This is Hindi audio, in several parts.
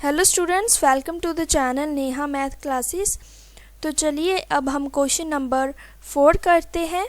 Hello students, welcome to the channel Neha math classes. तो चलिए अब हम क्वेश्चन नंबर 4 करते हैं।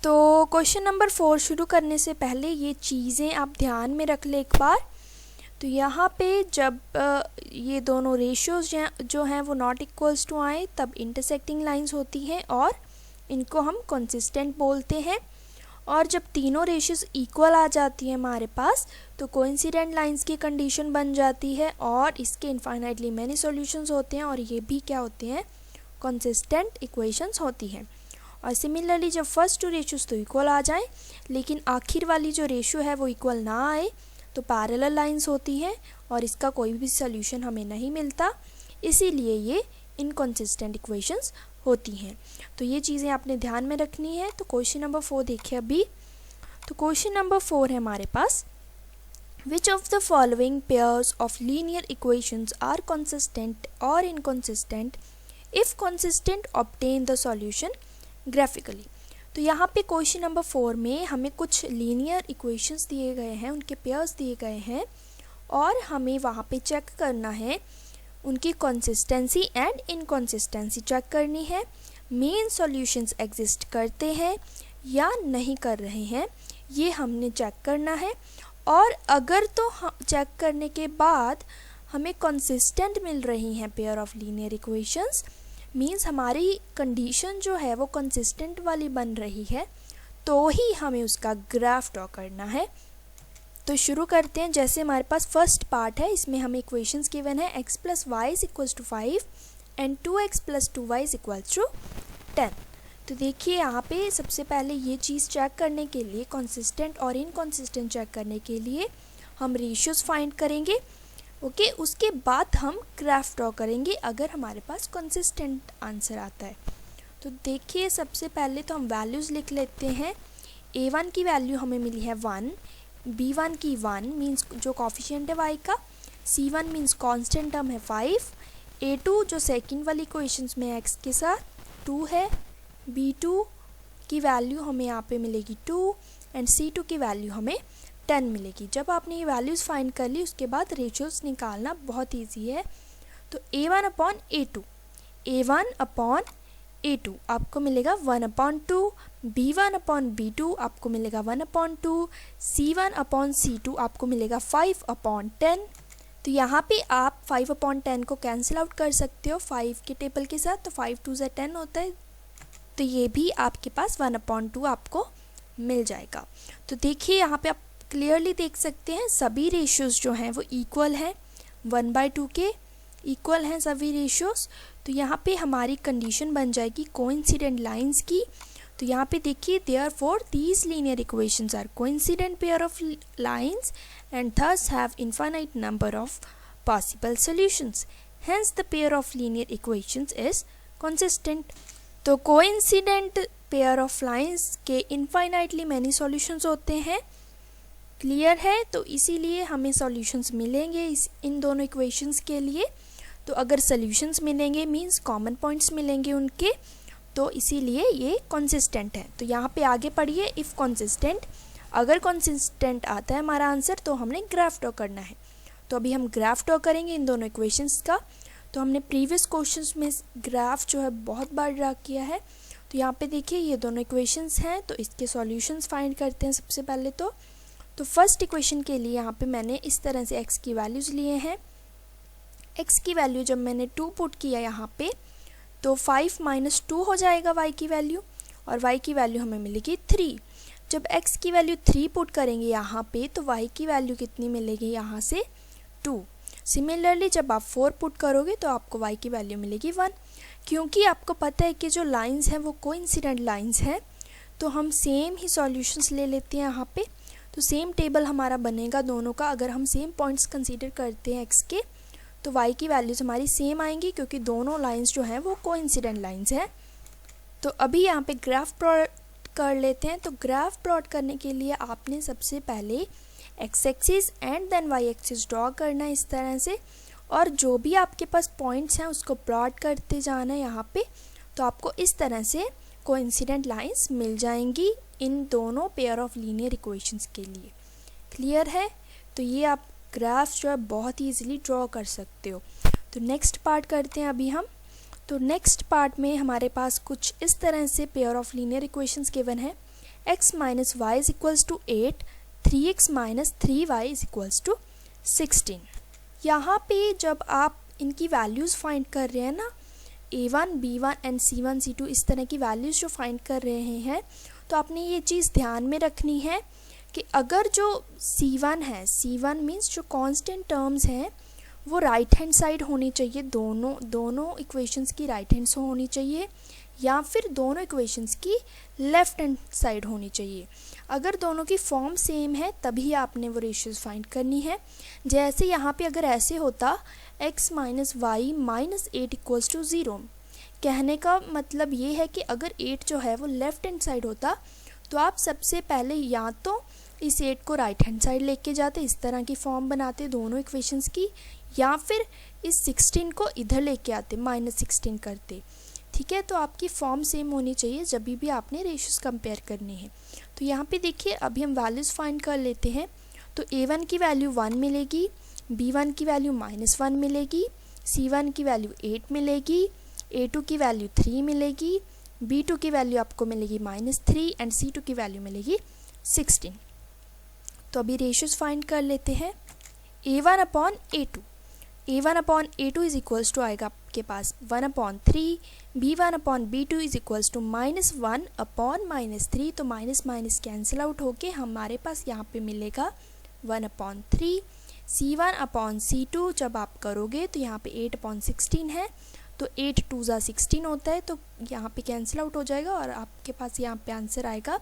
तो क्वेश्चन नंबर 4 शुरू करने से पहले ये चीज़ें आप ध्यान में रख लें एक बार। तो यहाँ पे जब ये दोनों रेशियोज जो हैं वो नॉट इक्वल्स टू आए तब इंटरसेक्टिंग लाइंस होती हैं और इनको हम कंसिस्टेंट बोलते हैं। और जब तीनों रेशियोज इक्वल आ जाती हैं हमारे पास तो कोइंसिडेंट लाइंस की कंडीशन बन जाती है और इसके इनफाइनाइटली मैनी सॉल्यूशंस होते हैं और ये भी क्या होते हैं, कंसिस्टेंट इक्वेशंस होती हैं। और सिमिलरली जब फर्स्ट टू रेशियोज तो इक्वल आ जाएं लेकिन आखिर वाली जो रेशियो है वो इक्वल ना आए तो पैरेलल लाइंस होती हैं और इसका कोई भी सॉल्यूशन हमें नहीं मिलता, इसीलिए ये इनकंसिस्टेंट इक्वेशंस होती हैं। तो ये चीज़ें आपने ध्यान में रखनी है। तो क्वेश्चन नंबर 4 देखिए अभी। तो क्वेश्चन नंबर 4 है हमारे पास, which of the following pairs of linear equations are consistent और inconsistent, if consistent obtain the solution graphically. तो यहाँ पे क्वेश्चन नंबर 4 में हमें कुछ लीनियर इक्वेशंस दिए गए हैं, उनके पेयर्स दिए गए हैं और हमें वहाँ पे चेक करना है उनकी कंसिस्टेंसी एंड इनकंसिस्टेंसी चेक करनी है। मेन सॉल्यूशंस एग्जिस्ट करते हैं या नहीं कर रहे हैं ये हमने चेक करना है। और अगर तो चेक करने के बाद हमें कंसिस्टेंट मिल रही हैं pair of linear equations, means हमारी कंडीशन जो है वो कंसिस्टेंट वाली बन रही है, तो ही हमें उसका ग्राफ ड्रॉ करना है। तो शुरू करते हैं। जैसे हमारे पास फर्स्ट पार्ट है, इसमें हमें इक्वेशंस गिवन है x + y = 5 and 2x + 2y = 10। तो देखिए यहाँ पे सबसे पहले ये चीज़ चेक करने के लिए, कंसिस्टेंट और इनकंसिस्टेंट चेक करने के लिए हम रेशियोज फाइंड करेंगे। ओके, उसके बाद हम ग्राफ ड्रॉ करेंगे अगर हमारे पास कंसिस्टेंट आंसर आता है। तो देखिए सबसे पहले तो हम वैल्यूज़ लिख लेते हैं। a1 की वैल्यू हमें मिली है 1, b1 की 1 मीन्स जो कॉफिशिएंट है y का, c1 मीन्स कांस्टेंट टर्म है 5, a2 जो सेकंड वाली इक्वेशंस में x के साथ 2 है, b2 की वैल्यू हमें यहाँ पे मिलेगी 2 एंड c2 की वैल्यू हमें 10 मिलेगी। जब आपने ये वैल्यूज़ फाइंड कर ली उसके बाद रेशियोज निकालना बहुत ईजी है। तो a1/a2, a1/a2 आपको मिलेगा 1/2, b1/b2 आपको मिलेगा 1/2, c1/c2 आपको मिलेगा 5/10। तो यहाँ पे आप 5/10 को कैंसिल आउट कर सकते हो 5 के टेबल के साथ, तो 5 2 ज़ा 10 होता है, तो ये भी आपके पास 1/2 आपको मिल जाएगा। तो देखिए यहाँ पे आप क्लियरली देख सकते हैं सभी रेशियोज जो हैं वो इक्वल हैं, 1/2 के इक्वल हैं सभी रेशियोज। तो यहाँ पे हमारी कंडीशन बन जाएगी कोइंसिडेंट लाइंस की। तो यहाँ पे देखिए, therefore these linear equations are coincident pair of lines and thus have infinite number of possible solutions, hence the pair of linear equations is consistent. तो कोइंसिडेंट पेयर ऑफ लाइंस के इनफाइनाइटली मैनी सॉल्यूशंस होते हैं, क्लियर है। तो इसीलिए हमें सॉल्यूशंस मिलेंगे इन दोनों इक्वेशंस के लिए। तो अगर सॉल्यूशंस मिलेंगे मींस कॉमन पॉइंट्स मिलेंगे उनके, तो इसीलिए ये कंसिस्टेंट है। तो यहाँ पे आगे पढ़िए, इफ़ कंसिस्टेंट, अगर कंसिस्टेंट आता है हमारा आंसर तो हमने ग्राफ ड्रॉ करना है। तो अभी हम ग्राफ ड्रॉ करेंगे इन दोनों इक्वेशंस का। तो हमने प्रीवियस क्वेश्चंस में ग्राफ जो है बहुत बार ड्रा किया है। तो यहाँ पे देखिए ये दोनों इक्वेशंस हैं, तो इसके सॉल्यूशंस फाइंड करते हैं सबसे पहले। तो फर्स्ट इक्वेशन के लिए यहाँ पे मैंने इस तरह से x की वैल्यूज़ लिए हैं। x की वैल्यू जब मैंने 2 पुट किया यहाँ पे तो 5 - 2 हो जाएगा y की वैल्यू, और y की वैल्यू हमें मिलेगी 3। जब x की वैल्यू 3 पुट करेंगे यहाँ पे तो y की वैल्यू कितनी मिलेगी यहाँ से 2। सिमिलरली जब आप 4 पुट करोगे तो आपको y की वैल्यू मिलेगी 1। क्योंकि आपको पता है कि जो लाइंस हैं वो कोइंसिडेंट लाइंस हैं तो हम सेम ही सॉल्यूशंस ले लेते हैं यहाँ पे। तो सेम टेबल हमारा बनेगा दोनों का। अगर हम सेम पॉइंट्स कंसीडर करते हैं x के तो y की वैल्यूज़ हमारी सेम आएंगी क्योंकि दोनों लाइंस जो हैं वो कोइंसिडेंट लाइंस हैं। तो अभी यहाँ पे ग्राफ प्लॉट कर लेते हैं। तो ग्राफ प्लॉट करने के लिए आपने सबसे पहले x axis and then y axis draw करना है इस तरह से, और जो भी आपके पास पॉइंट्स हैं उसको प्लॉट करते जाना है यहाँ पे। तो आपको इस तरह से कोइंसिडेंट लाइंस मिल जाएंगी इन दोनों पेयर ऑफ लीनियर इक्वेशंस के लिए, क्लियर है। तो ये आप ग्राफ जो है बहुत ही ईजिली ड्रॉ कर सकते हो। तो नेक्स्ट पार्ट करते हैं अभी हम। तो नेक्स्ट पार्ट में हमारे पास कुछ इस तरह से pair of linear equations given है। x minus Y is equals to 8, 3x minus 3y is equals to 16। यहाँ पे जब आप इनकी वैल्यूज़ फाइंड कर रहे हैं ना, a1, b1 and c1, c2 इस तरह की वैल्यूज़ जो फाइंड कर रहे हैं, तो आपने ये चीज़ ध्यान में रखनी है कि अगर जो c1 है, c1 मीन्स जो कांस्टेंट टर्म्स हैं वो राइट हैंड साइड होनी चाहिए, दोनों इक्वेशंस की राइट हैंड से होनी चाहिए, या फिर दोनों इक्वेशंस की लेफ़्ट हैंड साइड होनी चाहिए। अगर दोनों की फॉर्म सेम है तभी आपने वो रेशियोज़ फाइंड करनी है। जैसे यहाँ पे अगर ऐसे होता x minus Y minus 8 equals to 0, कहने का मतलब ये है कि अगर 8 जो है वो लेफ़्ट हैंड साइड होता तो आप सबसे पहले या तो इस 8 को राइट हैंड साइड लेके जाते, इस तरह की फॉर्म बनाते दोनों इक्वेशंस की, या फिर इस 16 को इधर लेके आते, माइनस 16 करते। ठीक है, तो आपकी फॉर्म सेम होनी चाहिए जब भी आपने रेशियोज़ कंपेयर करने हैं। तो यहाँ पे देखिए अभी हम वैल्यूज़ फाइंड कर लेते हैं। तो a1 की वैल्यू 1 मिलेगी, b1 की वैल्यू -1 मिलेगी, c1 की वैल्यू 8 मिलेगी, a2 की वैल्यू 3 मिलेगी, b2 की वैल्यू आपको मिलेगी -3 एंड c2 की वैल्यू मिलेगी 16। तो अभी रेशियोज़ फाइंड कर लेते हैं। a1 upon a2 is equals to आएगा आपके पास 1/3, b1 upon b2 is equals to -1 upon -3, तो माइनस माइनस कैंसिल आउट होके हमारे पास यहाँ पे मिलेगा 1/3। c1 अपॉन c2 जब आप करोगे तो यहाँ पे 8/16 है, तो 8 2 ज़ा 16 होता है, तो यहाँ पे कैंसिल आउट हो जाएगा और आपके पास यहाँ पे आंसर आएगा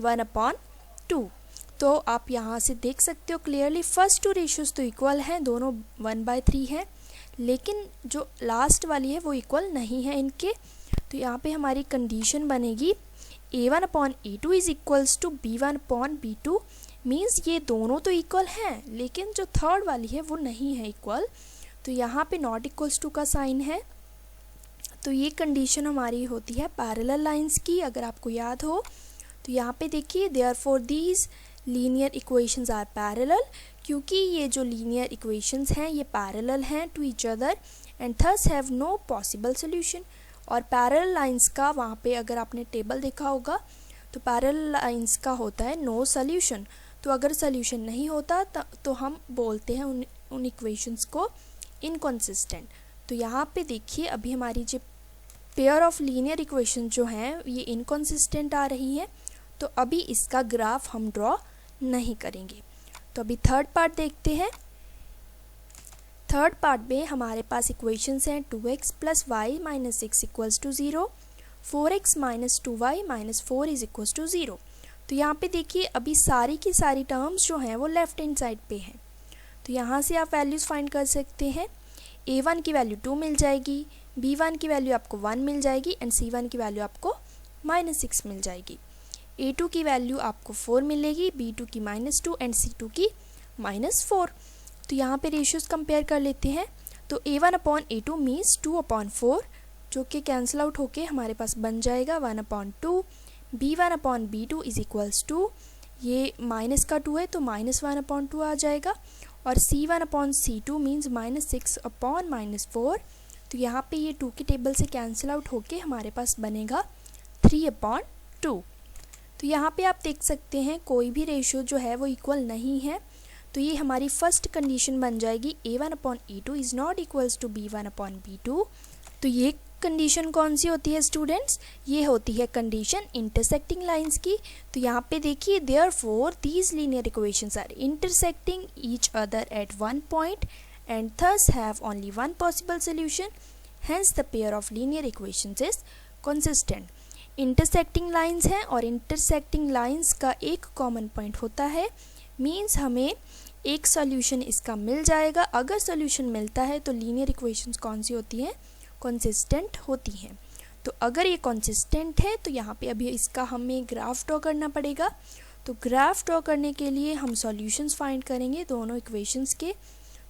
1/2। तो आप यहाँ से देख सकते हो क्लियरली फर्स्ट टू रेशियोज़ तो इक्वल हैं, दोनों 1/3 हैं, लेकिन जो लास्ट वाली है वो इक्वल नहीं है इनके। तो यहाँ पे हमारी कंडीशन बनेगी a1 upon a2 is equals to b1 upon b2, means ये दोनों तो इक्वल हैं लेकिन जो थर्ड वाली है वो नहीं है इक्वल, तो यहाँ पे नॉट इक्वल्स टू का साइन है। तो ये कंडीशन हमारी होती है पैरेलल लाइंस की, अगर आपको याद हो। तो यहाँ पे देखिए therefore these linear equations are parallel, क्योंकि ये जो लीनियर इक्वेशंस हैं ये पैरेलल हैं to each other and thus have no possible solution. और पैरेलल लाइंस का वहाँ पे अगर आपने टेबल देखा होगा तो पैरेलल लाइंस का होता है नो सोल्यूशन। तो अगर सोल्यूशन नहीं होता तो हम बोलते हैं उन इक्वेशंस को इनकॉन्सिस्टेंट। तो यहाँ पे देखिए अभी हमारी जो पेयर ऑफ लीनियर इक्वेशन जो हैं ये इनकॉन्सिस्टेंट आ रही हैं, तो अभी इसका ग्राफ हम ड्रॉ नहीं करेंगे। तो अभी थर्ड पार्ट देखते हैं। थर्ड पार्ट में हमारे पास इक्वेशंस हैं 2x plus Y minus 6 equals to 0, 4x minus 2y minus 4 is equals to 0। तो यहाँ पे देखिए अभी सारी की सारी टर्म्स जो हैं वो लेफ्ट हैंड साइड पे हैं, तो यहाँ से आप वैल्यूज़ फाइंड कर सकते हैं। a1 की वैल्यू 2 मिल जाएगी, b1 की वैल्यू आपको 1 मिल जाएगी एंड c1 की वैल्यू आपको -6 मिल जाएगी। a2 की वैल्यू आपको 4 मिलेगी, b2 की -2 एंड c2 की -4। तो यहाँ पे रेशियोज़ कंपेयर कर लेते हैं। तो a1 अपॉन a2 मीन्स 2/4, जो कि कैंसिल आउट होके हमारे पास बन जाएगा 1/2। b1 upon b2 is equals to, ये माइनस का 2 है तो -1/2 आ जाएगा, और c1 अपॉन c2 मीन्स -6/-4। तो यहाँ पे ये 2 के टेबल से कैंसिल आउट होके हमारे पास बनेगा 3/2। तो यहाँ पे आप देख सकते हैं कोई भी रेशियो जो है वो इक्वल नहीं है, तो ये हमारी फर्स्ट कंडीशन बन जाएगी a1 upon a2 is not equals to b1 upon b2। तो ये कंडीशन कौन सी होती है स्टूडेंट्स? ये होती है कंडीशन इंटरसेक्टिंग लाइंस की। तो यहाँ पे देखिए therefore these linear equations are intersecting each other at one point and thus have only one possible solution, hence the pair of linear equations is consistent. Intersecting lines हैं और इंटरसेक्टिंग लाइंस का एक कॉमन पॉइंट होता है, मीन्स हमें एक सॉल्यूशन इसका मिल जाएगा। अगर सॉल्यूशन मिलता है तो लीनियर इक्वेशंस कौन सी होती हैं? कंसिस्टेंट होती हैं। तो अगर ये कंसिस्टेंट है तो यहाँ पे अभी इसका हमें ग्राफ ड्रॉ करना पड़ेगा। तो ग्राफ ड्रॉ करने के लिए हम सॉल्यूशंस फाइंड करेंगे दोनों इक्वेशंस के।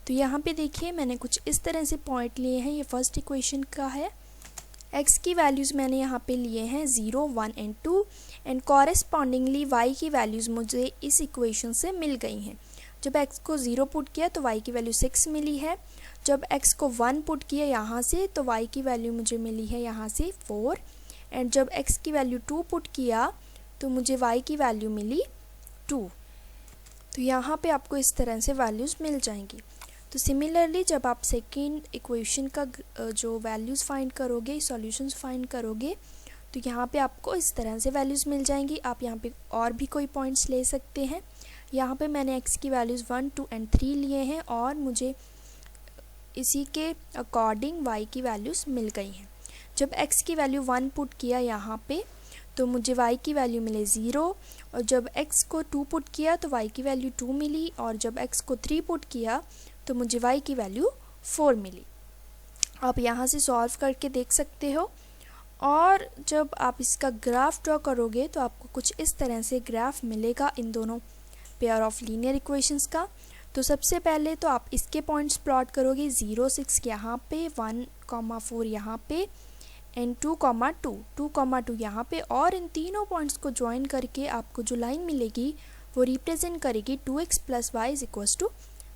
तो यहाँ पे देखिए मैंने कुछ इस तरह से पॉइंट लिए हैं, ये फर्स्ट इक्वेशन का है। x की वैल्यूज़ मैंने यहाँ पे लिए हैं 0, 1 एंड 2 एंड कॉरेस्पॉन्डिंगली y की वैल्यूज़ मुझे इस इक्वेशन से मिल गई हैं। जब x को 0 पुट किया तो y की वैल्यू 6 मिली है। जब x को 1 पुट किया यहाँ से तो y की वैल्यू मुझे मिली है यहाँ से 4। एंड जब x की वैल्यू 2 पुट किया तो मुझे y की वैल्यू मिली 2। तो यहाँ पे आपको इस तरह से वैल्यूज़ मिल जाएंगी। तो सिमिलरली जब आप सेकेंड इक्वेशन का जो वैल्यूज़ फाइंड करोगे, सॉल्यूशंस फाइंड करोगे, तो यहाँ पे आपको इस तरह से वैल्यूज़ मिल जाएंगी। आप यहाँ पे और भी कोई पॉइंट्स ले सकते हैं। यहाँ पे मैंने x की वैल्यूज़ 1, 2 एंड 3 लिए हैं और मुझे इसी के अकॉर्डिंग y की वैल्यूज़ मिल गई हैं। जब x की वैल्यू 1 पुट किया यहाँ पे तो मुझे y की वैल्यू मिले 0, और जब x को 2 पुट किया तो y की वैल्यू 2 मिली, और जब x को 3 पुट किया तो मुझे y की वैल्यू 4 मिली। आप यहाँ से सॉल्व करके देख सकते हो। और जब आप इसका ग्राफ ड्रॉ करोगे तो आपको कुछ इस तरह से ग्राफ मिलेगा इन दोनों पेयर ऑफ लीनियर इक्वेशंस का। तो सबसे पहले तो आप इसके पॉइंट्स प्लॉट करोगे, 0, 6 यहाँ पे, 1, 4 यहाँ पे एंड 2, 2 यहाँ पे, और इन तीनों पॉइंट्स को ज्वाइन करके आपको जो लाइन मिलेगी वो रिप्रेजेंट करेगी 2x + y =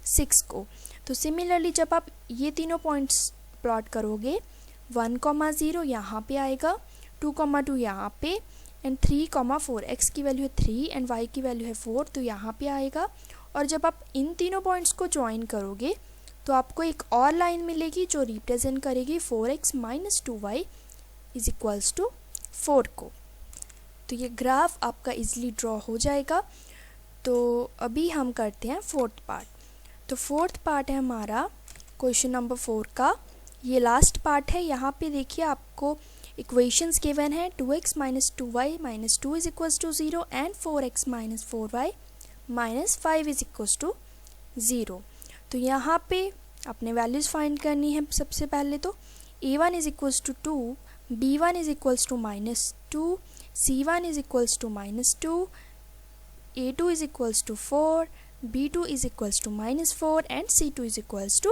6 को। तो सिमिलरली जब आप ये तीनों पॉइंट्स प्लॉट करोगे, 1, 0 यहाँ पे आएगा, 2, 2 यहाँ पे एंड 3, 4, x की वैल्यू है 3 एंड y की वैल्यू है 4 तो यहाँ पे आएगा। और जब आप इन तीनों पॉइंट्स को ज्वाइन करोगे तो आपको एक और लाइन मिलेगी जो रिप्रेजेंट करेगी 4x - 2y = 4 को। तो ये ग्राफ आपका इजीली ड्रॉ हो जाएगा। तो अभी हम करते हैं फोर्थ पार्ट। तो फोर्थ पार्ट है हमारा क्वेश्चन नंबर 4 का, ये लास्ट पार्ट है। यहाँ पे देखिए आपको इक्वेशंस गिवन है, 2x - 2y - 2 = 0 and 4x - 4y - 5 = 0। तो यहाँ पे अपने वैल्यूज़ फाइंड करनी है। सबसे पहले तो a1 = 2, b1 = -2, c1 = -2, a2 = 4, b2 = -4 and c2 =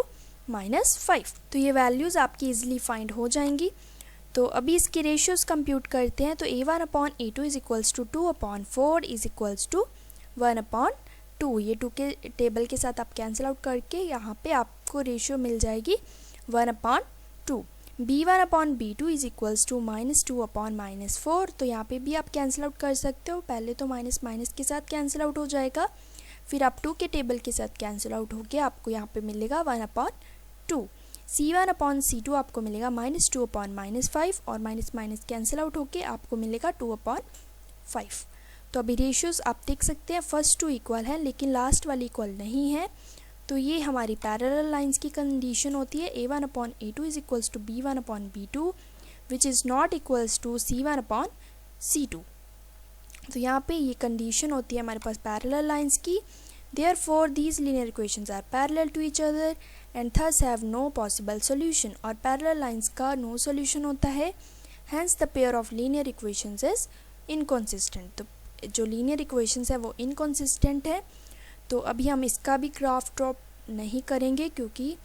-5। तो ये वैल्यूज़ आपकी इजीली फाइंड हो जाएंगी। तो अभी इसकी रेशियोज़ कंप्यूट करते हैं। तो a1/a2 = 2/4 = 1/2। ये 2 के टेबल के साथ आप कैंसिल आउट करके यहाँ पे आपको रेशियो मिल जाएगी 1/2। b1/b2 = -2/-4। तो यहाँ पे भी आप कैंसिल आउट कर सकते हो। पहले तो माइनस माइनस के साथ कैंसिल आउट हो जाएगा, फिर आप 2 के टेबल के साथ कैंसिल आउट होके आपको यहाँ पे मिलेगा 1/2। c1/c2 आपको मिलेगा -2/-5 और माइनस माइनस कैंसिल आउट होके आपको मिलेगा 2/5। तो अभी रेशियोज़ आप देख सकते हैं, फर्स्ट 2 इक्वल है लेकिन लास्ट वाली इक्वल नहीं है। तो ये हमारी पैरेलल लाइंस की कंडीशन होती है, a1/a2 = b1/b2 which is not equals to c1/c2। तो यहाँ पे ये कंडीशन होती है हमारे पास पैरेलल लाइंस की। Therefore these linear equations are parallel to each other and thus have no possible solution। और पैरेलल लाइंस का नो सॉल्यूशन होता है, hence the pair of linear equations is inconsistent। तो जो लीनियर इक्वेशंस है वो इनकॉन्सिस्टेंट है। तो अभी हम इसका भी ग्राफ ड्रॉ नहीं करेंगे क्योंकि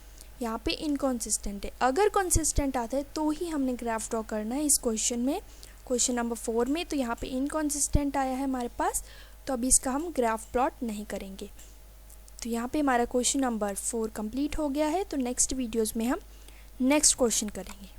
यहाँ पे इनकॉन्सिस्टेंट है। अगर कॉन्सिस्टेंट आता है तो ही हमने ग्राफ ड्रॉ करना है इस क्वेश्चन में, क्वेश्चन नंबर 4 में। तो यहाँ पे इनकॉन्सिस्टेंट आया है हमारे पास, तो अभी इसका हम ग्राफ प्लॉट नहीं करेंगे। तो यहाँ पे हमारा क्वेश्चन नंबर 4 कंप्लीट हो गया है। तो नेक्स्ट वीडियोज़ में हम नेक्स्ट क्वेश्चन करेंगे।